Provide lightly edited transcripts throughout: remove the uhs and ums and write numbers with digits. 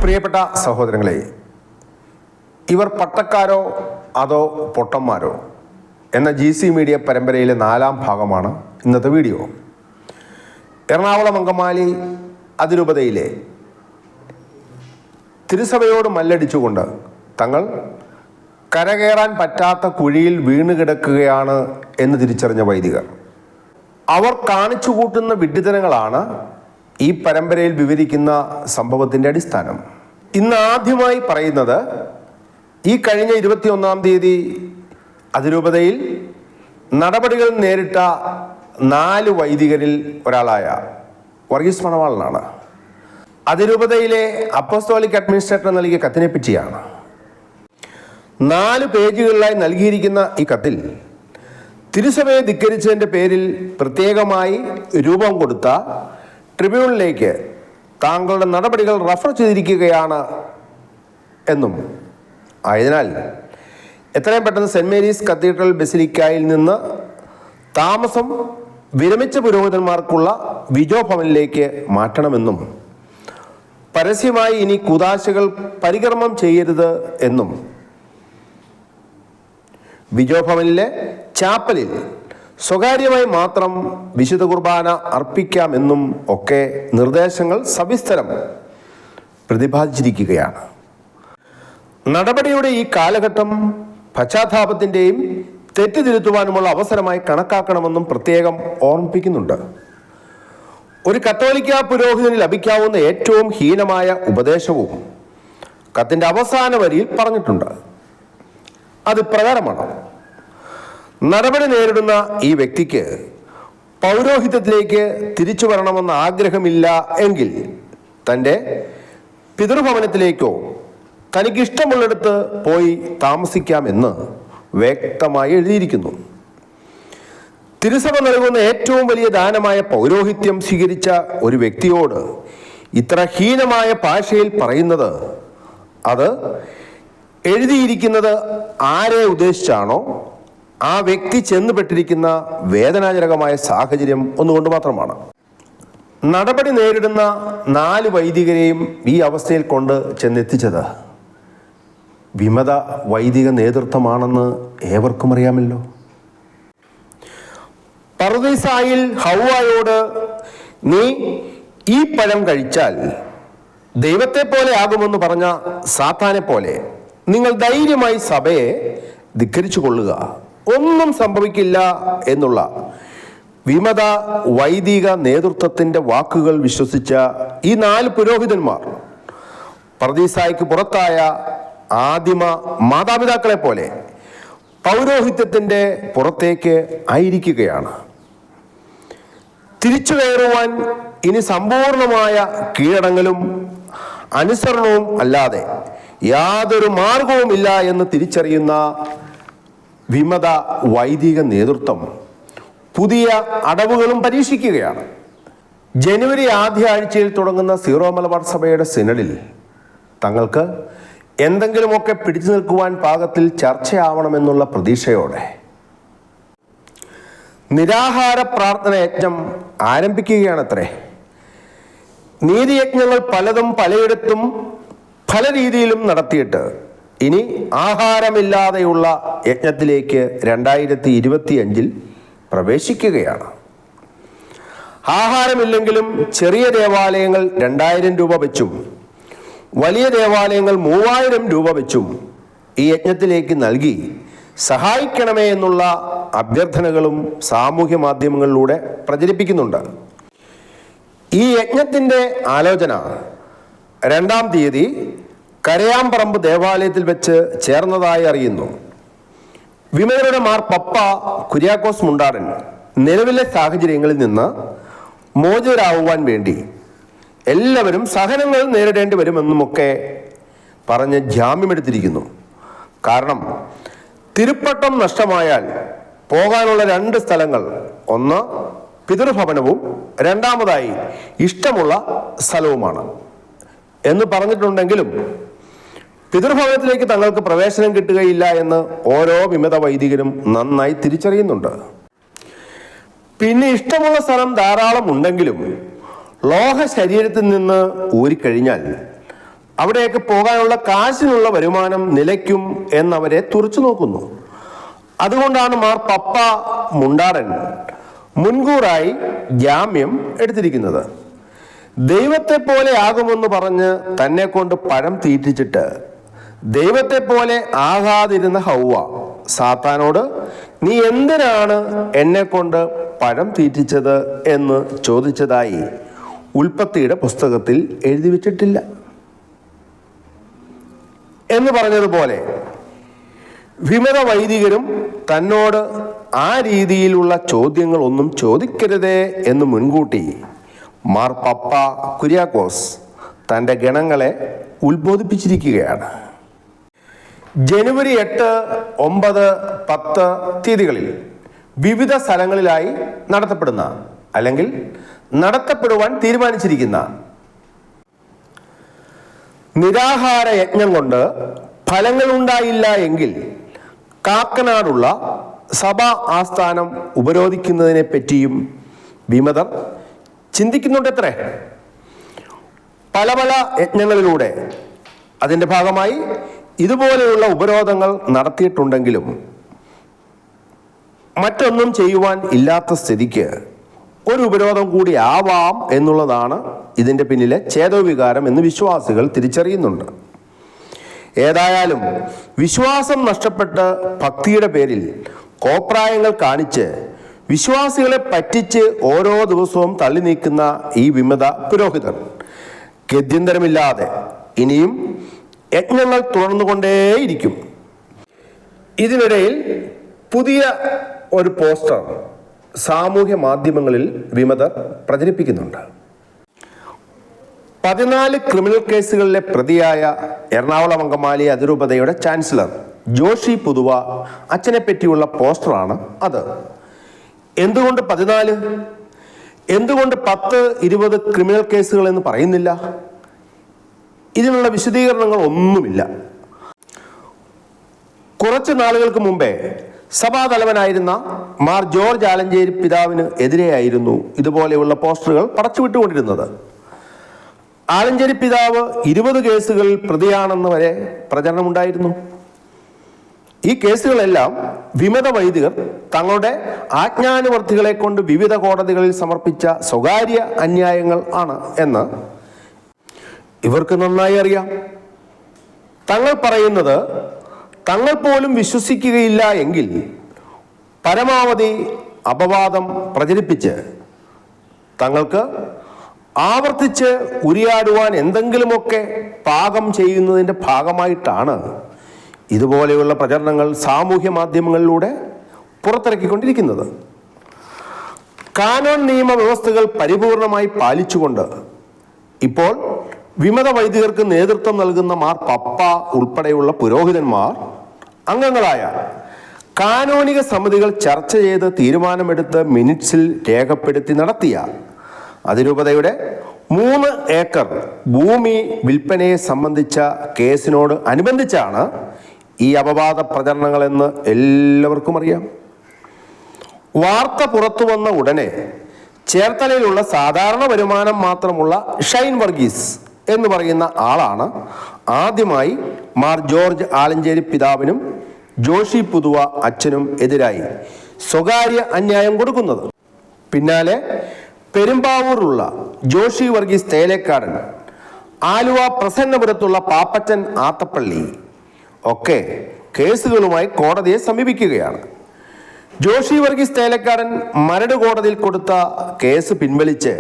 പ്രിയപ്പെട്ട സഹോദരങ്ങളെ, ഇവർ പട്ടക്കാരോ അതോ പൊട്ടന്മാരോ എന്ന GC മീഡിയ പരമ്പരയിലെ 4ാം ഭാഗമാണ് ഇന്നത്തെ വീഡിയോ. എറണാകുളം അങ്കമാലി അതിരൂപതയിലെ തിരുസഭയോട് മല്ലടിച്ചുകൊണ്ട് തങ്ങൾ കരകയറാൻ പറ്റാത്ത കുഴിയിൽ വീണ് കിടക്കുകയാണ് എന്ന് തിരിച്ചറിഞ്ഞ വൈദികർ, അവർ കാണിച്ചു കൂട്ടുന്ന വിഡ്ഢിത്തരങ്ങളാണ് ഈ പരമ്പരയിൽ വിവരിക്കുന്ന സംഭവത്തിൻ്റെ അടിസ്ഥാനം. ഇന്ന് ആദ്യമായി പറയുന്നത് ഈ കഴിഞ്ഞ 21-ാം തീയതി അതിരൂപതയിൽ നടപടികൾ നേരിട്ട 4 വൈദികരിൽ ഒരാളായ വർഗീസ് മണവാളനാണ്. അതിരൂപതയിലെ അപ്പോസ്തോലിക് അഡ്മിനിസ്ട്രേറ്റർ നൽകിയ കത്തിനെ പറ്റിയാണ്. 4 പേജുകളിലായി നൽകിയിരിക്കുന്ന ഈ കത്തിൽ തിരുസഭയെ ധിക്കരിച്ചതിൻ്റെ പേരിൽ പ്രത്യേകമായി രൂപം കൊടുത്ത ട്രിബ്യൂണലിലേക്ക് താങ്കളുടെ നടപടികൾ റഫർ ചെയ്തിരിക്കുകയാണ് എന്നും ആയതിനാൽ എത്രയും പെട്ടെന്ന് സെൻറ് മേരീസ് കത്തീഡ്രൽ ബസിലിക്കയിൽ നിന്ന് താമസം വിരമിച്ച പുരോഹിതന്മാർക്കുള്ള വിജോ ഭവനിലേക്ക് മാറ്റണമെന്നും പരസ്യമായി ഇനി കൂദാശകൾ പരികർമ്മം ചെയ്യരുത് എന്നും വിജോ ഭവനിലെ ചാപ്പലിൽ സ്വകാര്യമായി മാത്രം വിശുദ്ധ കുർബാന അർപ്പിക്കാമെന്നും ഒക്കെ നിർദ്ദേശങ്ങൾ സവിസ്തരം പ്രതിപാദിച്ചിരിക്കുകയാണ്. നടപടിയുടെ ഈ കാലഘട്ടം പശ്ചാത്താപത്തിൻ്റെയും തെറ്റ് തിരുത്തുവാനുമുള്ള അവസരമായി കണക്കാക്കണമെന്നും പ്രത്യേകം ഓർമ്മിപ്പിക്കുന്നുണ്ട്. ഒരു കത്തോലിക്ക പുരോഹിതന് ലഭിക്കാവുന്ന ഏറ്റവും ഹീനമായ ഉപദേശവും കത്തിൻ്റെ അവസാന വരിയിൽ പറഞ്ഞിട്ടുണ്ട്. അത് പ്രകാരമാണ്: നടപടി നേരിടുന്ന ഈ വ്യക്തിക്ക് പൗരോഹിത്യത്തിലേക്ക് തിരിച്ചു വരണമെന്ന ആഗ്രഹമില്ല എങ്കിൽ തൻ്റെ പിതൃഭവനത്തിലേക്കോ തനിക്കിഷ്ടമുള്ളിടത്ത് പോയി താമസിക്കാമെന്ന് വ്യക്തമായി എഴുതിയിരിക്കുന്നു. തിരുസഭ നൽകുന്ന ഏറ്റവും വലിയ ദാനമായ പൗരോഹിത്യം സ്വീകരിച്ച ഒരു വ്യക്തിയോട് ഇത്ര ഹീനമായ ഭാഷയിൽ പറയുന്നത്, അത് എഴുതിയിരിക്കുന്നത് ആരെ ഉദ്ദേശിച്ചാണോ ആ വ്യക്തി ചെന്നുപെട്ടിരിക്കുന്ന വേദനാജനകമായ സാഹചര്യം ഒന്നുകൊണ്ട് മാത്രമാണ്. നടപടി നേരിടുന്ന 4 വൈദികരെയും ഈ അവസ്ഥയിൽ കൊണ്ട് ചെന്നെത്തിച്ചത് വിമത വൈദിക നേതൃത്വമാണെന്ന് ഏവർക്കും അറിയാമല്ലോ. പറുദീസായിൽ ഹൗവായോട് നീ ഈ പഴം കഴിച്ചാൽ ദൈവത്തെ പോലെ ആകുമെന്ന് പറഞ്ഞ സാത്താനെ പോലെ നിങ്ങൾ ധൈര്യമായി സഭയെ ധിക്കരിച്ചു കൊള്ളുക, ഒന്നും സംഭവിക്കില്ല എന്നുള്ള വിമത വൈദിക നേതൃത്വത്തിൻ്റെ വാക്കുകൾ വിശ്വസിച്ച ഈ 4 പുരോഹിതന്മാർ പറുദീസായ്ക്ക് പുറത്തായ ആദിമ മാതാപിതാക്കളെ പോലെ പൗരോഹിത്യത്തിൻ്റെ പുറത്തേക്ക് ആയിരിക്കുകയാണ്. തിരിച്ചു കയറുവാൻ ഇനി സമ്പൂർണമായ കീഴടങ്ങലും അനുസരണവും അല്ലാതെ യാതൊരു മാർഗവുമില്ല എന്ന് തിരിച്ചറിയുന്ന വിമത വൈദിക നേതൃത്വം പുതിയ അടവുകളും പരീക്ഷിക്കുകയാണ്. ജനുവരി ആദ്യ ആഴ്ചയിൽ തുടങ്ങുന്ന സീറോ മലബാർ സഭയുടെ സിനഡിൽ തങ്ങൾക്ക് എന്തെങ്കിലുമൊക്കെ പിടിച്ചു നിൽക്കുവാൻ പാകത്തിൽ ചർച്ചയാവണമെന്നുള്ള പ്രതീക്ഷയോടെ നിരാഹാര പ്രാർത്ഥന യജ്ഞം ആരംഭിക്കുകയാണത്രേ. നീതിയജ്ഞങ്ങൾ പലതും പലയിടത്തും പല രീതിയിലും നടത്തിയിട്ട് ഇനി ആഹാരമില്ലാതെയുള്ള യജ്ഞത്തിലേക്ക് 2025 പ്രവേശിക്കുകയാണ്. ആഹാരമില്ലെങ്കിലും ചെറിയ ദേവാലയങ്ങൾ 2000 രൂപ വെച്ചും വലിയ ദേവാലയങ്ങൾ 3000 രൂപ വെച്ചും ഈ യജ്ഞത്തിലേക്ക് നൽകി സഹായിക്കണമേ എന്നുള്ള അഭ്യർത്ഥനകളും സാമൂഹ്യ മാധ്യമങ്ങളിലൂടെ പ്രചരിപ്പിക്കുന്നുണ്ട്. ഈ യജ്ഞത്തിൻ്റെ ആലോചന 2-ാം തീയതി കരയാമ്പറമ്പ് ദേവാലയത്തിൽ വെച്ച് ചേർന്നതായി അറിയുന്നു. വിമതരുടെ മാർ പപ്പ കുര്യാക്കോസ് മുണ്ടാടൻ നിലവിലെ സാഹചര്യങ്ങളിൽ നിന്ന് മോചിതരാകുവാൻ വേണ്ടി എല്ലാവരും സഹനങ്ങൾ നേരിടേണ്ടി വരുമെന്നുമൊക്കെ പറഞ്ഞ് ജാമ്യമെടുത്തിരിക്കുന്നു. കാരണം തിരുപ്പട്ടം നഷ്ടമായാൽ പോകാനുള്ള 2 സ്ഥലങ്ങൾ, ഒന്ന് പിതൃഭവനവും രണ്ടാമതായി ഇഷ്ടമുള്ള സ്ഥലവുമാണ് എന്ന് പറഞ്ഞിട്ടുണ്ടെങ്കിലും പിതൃഭവനത്തിലേക്ക് തങ്ങൾക്ക് പ്രവേശനം കിട്ടുകയില്ല എന്ന് ഓരോ വിമത വൈദികരും നന്നായി തിരിച്ചറിയുന്നുണ്ട്. പിന്നെ ഇഷ്ടമുള്ള സ്ഥലം ധാരാളം ഉണ്ടെങ്കിലും ലോഹ ശരീരത്തിൽ നിന്ന് ഊരിക്കഴിഞ്ഞാൽ അവിടേക്ക് പോകാനുള്ള കാശിനുള്ള വരുമാനം നിലയ്ക്കും എന്നവരെ തുറച്ചു നോക്കുന്നു. അതുകൊണ്ടാണ് മാർ പപ്പ മുണ്ടാടൻ മുൻകൂറായി ജാമ്യം എടുത്തിരിക്കുന്നത്. ദൈവത്തെ പോലെ ആകുമെന്ന് പറഞ്ഞ് തന്നെ കൊണ്ട് പഴം തീറ്റിച്ചിട്ട് ദൈവത്തെ പോലെ ആകാതിരുന്ന ഹൗവ സാത്താനോട്, നീ എന്തിനാണ് എന്നെ കൊണ്ട് പഴം തീറ്റിച്ചത് എന്ന് ചോദിച്ചതായി ഉൽപ്പത്തിയുടെ പുസ്തകത്തിൽ എഴുതി വച്ചിട്ടില്ല എന്ന് പറഞ്ഞതുപോലെ വിമത വൈദികരും തന്നോട് ആ രീതിയിലുള്ള ചോദ്യങ്ങൾ ഒന്നും ചോദിക്കരുതേ എന്ന് മുൻകൂട്ടി മാർ പപ്പ കുര്യാക്കോസ് തൻ്റെ ഗണങ്ങളെ ഉത്ബോധിപ്പിച്ചിരിക്കുകയാണ്. ജനുവരി 8, 9, 10 തീയതികളിൽ വിവിധ സ്ഥലങ്ങളിലായി നടത്തപ്പെടുന്ന അല്ലെങ്കിൽ നടത്തപ്പെടുവാൻ തീരുമാനിച്ചിരിക്കുന്ന നിരാഹാര യജ്ഞം കൊണ്ട് ഫലങ്ങളുണ്ടായില്ല എങ്കിൽ കാക്കനാടുള്ള സഭാ ആസ്ഥാനം ഉപരോധിക്കുന്നതിനെ പറ്റിയും വിമതർ ചിന്തിക്കുന്നുണ്ടത്രേ. പല പല യജ്ഞങ്ങളിലൂടെ അതിൻ്റെ ഭാഗമായി ഇതുപോലെയുള്ള ഉപരോധങ്ങൾ നടത്തിയിട്ടുണ്ടെങ്കിലും മറ്റൊന്നും ചെയ്യുവാൻ ഇല്ലാത്ത സ്ഥിതിക്ക് ഒരു ഉപരോധം കൂടി ആവാം എന്നുള്ളതാണ് ഇതിൻ്റെ പിന്നിലെ ചേതോവികാരം എന്ന് വിശ്വാസികൾ തിരിച്ചറിയുന്നുണ്ട്. ഏതായാലും വിശ്വാസം നഷ്ടപ്പെട്ട് ഭക്തിയുടെ പേരിൽ കോപ്രായങ്ങൾ കാണിച്ച് വിശ്വാസികളെ പറ്റിച്ച് ഓരോ ദിവസവും തള്ളി നീക്കുന്ന ഈ വിമത പുരോഹിതർ ഗത്യന്തരമില്ലാതെ ഇനിയും യജ്ഞങ്ങൾ തുടർന്നുകൊണ്ടേയിരിക്കും. ഇതിനിടയിൽ പുതിയ ഒരു പോസ്റ്റർ സാമൂഹ്യ മാധ്യമങ്ങളിൽ വിമതർ പ്രചരിപ്പിക്കുന്നുണ്ട്. 14 ക്രിമിനൽ കേസുകളിലെ പ്രതിയായ എറണാകുളം അങ്കമാലി അതിരൂപതയുടെ ചാൻസലർ ജോഷി പുതുവ അച്ഛനെ പറ്റിയുള്ള പോസ്റ്ററാണ് അത്. എന്തുകൊണ്ട് 14? എന്തുകൊണ്ട് 10, 20 ക്രിമിനൽ കേസുകൾ എന്ന് പറയുന്നില്ല? ഇതിനുള്ള വിശദീകരണങ്ങൾ ഒന്നുമില്ല. കുറച്ച് നാളുകൾക്ക് മുമ്പേ സഭാതലവനായിരുന്ന മാർ ജോർജ് ആലഞ്ചേരി പിതാവിന് എതിരെയായിരുന്നു ഇതുപോലെയുള്ള പോസ്റ്ററുകൾ പടച്ചുവിട്ടുകൊണ്ടിരുന്നത്. ആലഞ്ചേരി പിതാവ് 20 കേസുകളിൽ പ്രതിയാണെന്ന് വരെ പ്രചരണമുണ്ടായിരുന്നു. ഈ കേസുകളെല്ലാം വിമത വൈദികർ തങ്ങളുടെ ആജ്ഞാനുവർത്തികളെ കൊണ്ട് വിവിധ കോടതികളിൽ സമർപ്പിച്ച സ്വകാര്യ അന്യായങ്ങൾ ആണ് എന്ന് ഇവർക്ക് നന്നായി അറിയാം. തങ്ങൾ പറയുന്നത് തങ്ങൾ പോലും വിശ്വസിക്കുകയില്ല എങ്കിൽ പരമാവധി അപവാദം പ്രചരിപ്പിച്ച് തങ്ങൾക്ക് ആവർത്തിച്ച് ഉരിയാടുവാൻ എന്തെങ്കിലുമൊക്കെ പാകം ചെയ്യുന്നതിൻ്റെ ഭാഗമായിട്ടാണ് ഇതുപോലെയുള്ള പ്രചരണങ്ങൾ സാമൂഹ്യ മാധ്യമങ്ങളിലൂടെ പുറത്തിറക്കിക്കൊണ്ടിരിക്കുന്നത്. കാനോൻ നിയമ വ്യവസ്ഥകൾ പരിപൂർണമായി പാലിച്ചുകൊണ്ട് ഇപ്പോൾ വിമത വൈദികർക്ക് നേതൃത്വം നൽകുന്ന മാർ പപ്പ ഉൾപ്പെടെയുള്ള പുരോഹിതന്മാർ അംഗങ്ങളായ കാനോനിക സമിതികൾ ചർച്ച ചെയ്ത് തീരുമാനമെടുത്ത് മിനിറ്റ്സിൽ രേഖപ്പെടുത്തി നടത്തിയ അതിരൂപതയുടെ 3 ഏക്കർ ഭൂമി വിൽപ്പനയെ സംബന്ധിച്ച കേസിനോട് അനുബന്ധിച്ചാണ് ഈ അപവാദ പ്രചരണങ്ങളെന്ന് എല്ലാവർക്കും അറിയാം. വാർത്ത പുറത്തു വന്ന ഉടനെ ചേർത്തലയിലുള്ള സാധാരണ വരുമാനം മാത്രമുള്ള ഷൈൻ വർഗീസ് എന്ന് പറയുന്ന ആളാണ് ആദ്യമായി മാർ ജോർജ് ആലഞ്ചേരി പിതാവിനും ജോഷി പുതുവ അച്ഛനും എതിരായി സ്വകാര്യ അന്യായം കൊടുക്കുന്നത്. പിന്നാലെ പെരുമ്പാവൂരുള്ള ജോഷി വർഗീസ് തേലേക്കാടൻ, ആലുവ പ്രസന്നപുരത്തുള്ള പാപ്പച്ചൻ ആത്തപ്പള്ളി ഒക്കെ കേസുകളുമായി കോടതിയെ സമീപിക്കുകയാണ്. ജോഷി വർഗീസ് തേലേക്കാടൻ മരട് കോടതിയിൽ കൊടുത്ത കേസ് പിൻവലിച്ച്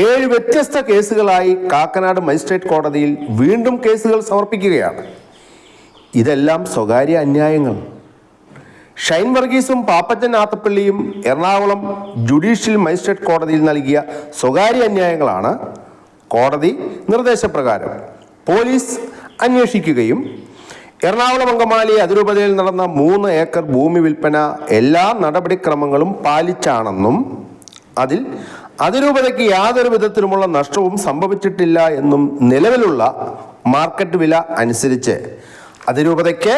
7 വ്യത്യസ്ത കേസുകളായി കാക്കനാട് മജിസ്ട്രേറ്റ് കോടതിയിൽ വീണ്ടും കേസുകൾ സമർപ്പിക്കുകയാണ്. ഇതെല്ലാം സ്വകാര്യ അന്യായങ്ങൾ. ഷൈൻ വർഗീസും പാപ്പച്ചൻ ആത്തപ്പള്ളിയും എറണാകുളം ജുഡീഷ്യൽ മജിസ്ട്രേറ്റ് കോടതിയിൽ നൽകിയ സ്വകാര്യ അന്യായങ്ങളാണ് കോടതി നിർദ്ദേശപ്രകാരം പോലീസ് അന്വേഷിക്കുകയും എറണാകുളം അങ്കമാലി അതിരൂപതയിൽ നടന്ന 3 ഏക്കർ ഭൂമി വിൽപ്പന എല്ലാ നടപടിക്രമങ്ങളും പാലിച്ചാണെന്നും അതിൽ അതിരൂപതയ്ക്ക് യാതൊരു വിധത്തിലുമുള്ള നഷ്ടവും സംഭവിച്ചിട്ടില്ല എന്നും നിലവിലുള്ള മാർക്കറ്റ് വില അനുസരിച്ച് അതിരൂപതയ്ക്ക്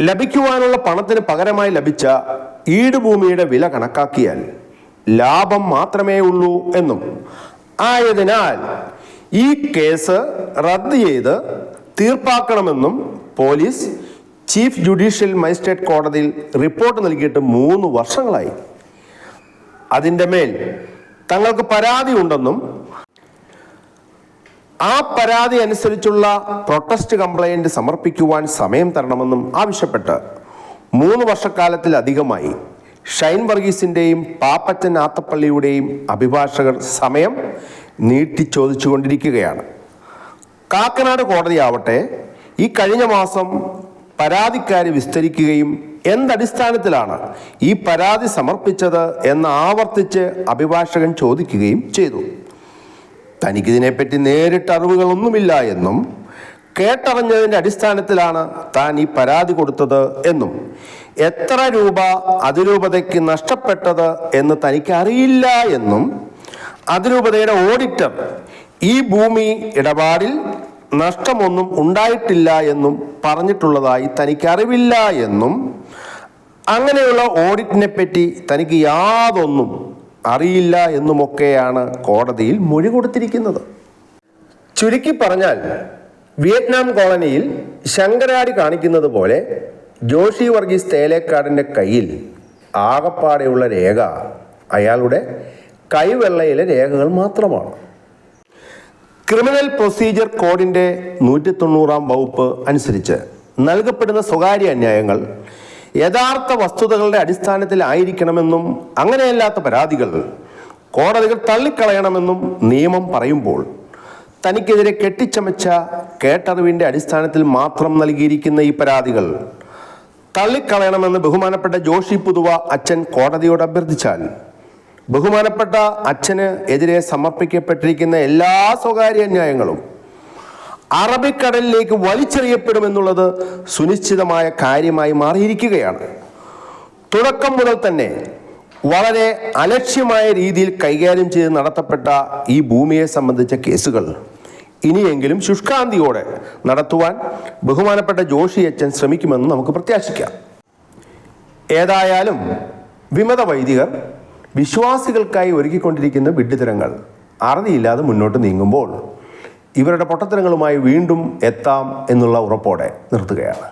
ലഭിക്കുവാനുള്ള പണത്തിന് പകരമായി ലഭിച്ച ഈട് ഭൂമിയുടെ വില കണക്കാക്കിയാൽ ലാഭം മാത്രമേ ഉള്ളൂ എന്നും ആയതിനാൽ ഈ കേസ് റദ്ദ് ചെയ്ത് തീർപ്പാക്കണമെന്നും പോലീസ് ചീഫ് ജുഡീഷ്യൽ മജിസ്ട്രേറ്റ് കോടതിയിൽ റിപ്പോർട്ട് നൽകിയിട്ട് 3 വർഷങ്ങളായി. അതിൻ്റെ മേൽ തങ്ങൾക്ക് പരാതി ഉണ്ടെന്നും ആ പരാതി അനുസരിച്ചുള്ള പ്രൊട്ടസ്റ്റ് കംപ്ലൈൻറ്റ് സമർപ്പിക്കുവാൻ സമയം തരണമെന്നും ആവശ്യപ്പെട്ട് 3 വർഷക്കാലത്തിലധികമായി ഷൈൻ വർഗീസിൻ്റെയും പാപ്പച്ചൻ ആത്തപ്പള്ളിയുടെയും അഭിഭാഷകർ സമയം നീട്ടിച്ചോദിച്ചുകൊണ്ടിരിക്കുകയാണ്. കാക്കനാട് കോടതിയാവട്ടെ ഈ കഴിഞ്ഞ മാസം പരാതിക്കാരി വിസ്തരിക്കുകയും എന്തടിസ്ഥാനത്തിലാണ് ഈ പരാതി സമർപ്പിച്ചത് എന്ന് ആവർത്തിച്ച് അഭിഭാഷകൻ ചോദിക്കുകയും ചെയ്തു. തനിക്കിതിനെപ്പറ്റി നേരിട്ട് അറിവുകളൊന്നുമില്ല എന്നും കേട്ടറിഞ്ഞതിൻ്റെ അടിസ്ഥാനത്തിലാണ് താൻ ഈ പരാതി കൊടുത്തത് എന്നും എത്ര രൂപ അതിരൂപതയ്ക്ക് നഷ്ടപ്പെട്ടത് എന്ന് തനിക്ക് അറിയില്ല എന്നും അതിരൂപതയുടെ ഓഡിറ്റർ ഈ ഭൂമി ഇടപാടിൽ നഷ്ടമൊന്നും ഉണ്ടായിട്ടില്ല എന്നും പറഞ്ഞിട്ടുള്ളതായി തനിക്ക് അറിവില്ല എന്നും അങ്ങനെയുള്ള ഓഡിറ്റിനെ പറ്റി തനിക്ക് യാതൊന്നും അറിയില്ല എന്നുമൊക്കെയാണ് കോടതിയിൽ മൊഴി കൊടുത്തിരിക്കുന്നത്. ചുരുക്കി പറഞ്ഞാൽ വിയറ്റ്നാം കോളനിയിൽ ശങ്കരാടി കാണിക്കുന്നത് പോലെ ജോഷി വർഗീസ് തേലേക്കാടിൻ്റെ കയ്യിൽ ആകപ്പാടെയുള്ള രേഖ അയാളുടെ കൈവെള്ളയിലെ രേഖകൾ മാത്രമാണ്. ക്രിമിനൽ പ്രൊസീജിയർ കോഡിൻ്റെ 190-ാം വകുപ്പ് അനുസരിച്ച് നൽകപ്പെടുന്ന സ്വകാര്യ അന്യായങ്ങൾ യഥാർത്ഥ വസ്തുതകളുടെ അടിസ്ഥാനത്തിലായിരിക്കണമെന്നും അങ്ങനെയല്ലാത്ത പരാതികൾ കോടതികൾ തള്ളിക്കളയണമെന്നും നിയമം പറയുമ്പോൾ തനിക്കെതിരെ കെട്ടിച്ചമച്ച കേട്ടറിവിൻ്റെ അടിസ്ഥാനത്തിൽ മാത്രം നൽകിയിരിക്കുന്ന ഈ പരാതികൾ തള്ളിക്കളയണമെന്ന് ബഹുമാനപ്പെട്ട ജോഷി പുതുവ അച്ഛൻ കോടതിയോട് അഭ്യർത്ഥിച്ചാൽ ബഹുമാനപ്പെട്ട അച്ഛന് എതിരെ സമർപ്പിക്കപ്പെട്ടിരിക്കുന്ന എല്ലാ സ്വകാര്യ അന്യായങ്ങളും അറബിക്കടലിലേക്ക് വലിച്ചെറിയപ്പെടുമെന്നുള്ളത് സുനിശ്ചിതമായ കാര്യമായി മാറിയിരിക്കുകയാണ്. തുടക്കം മുതൽ തന്നെ വളരെ അലക്ഷ്യമായ രീതിയിൽ കൈകാര്യം ചെയ്ത് നടത്തപ്പെട്ട ഈ ഭൂമിയെ സംബന്ധിച്ച കേസുകൾ ഇനിയെങ്കിലും ശുഷ്കാന്തിയോടെ നടത്തുവാൻ ബഹുമാനപ്പെട്ട ജോഷി അച്ഛൻ ശ്രമിക്കുമെന്ന് നമുക്ക് പ്രത്യാശിക്കാം. ഏതായാലും വിമത വൈദികർ വിശ്വാസികൾക്കായി ഒരുക്കിക്കൊണ്ടിരിക്കുന്ന വിഡ്ഢിത്തരങ്ങൾ അറുതിയില്ലാതെ മുന്നോട്ട് നീങ്ങുമ്പോൾ ഇവരുടെ പൊട്ടത്തരങ്ങളുമായി വീണ്ടും എത്താം എന്നുള്ള ഉറപ്പോടെ നിർത്തുകയാണ്.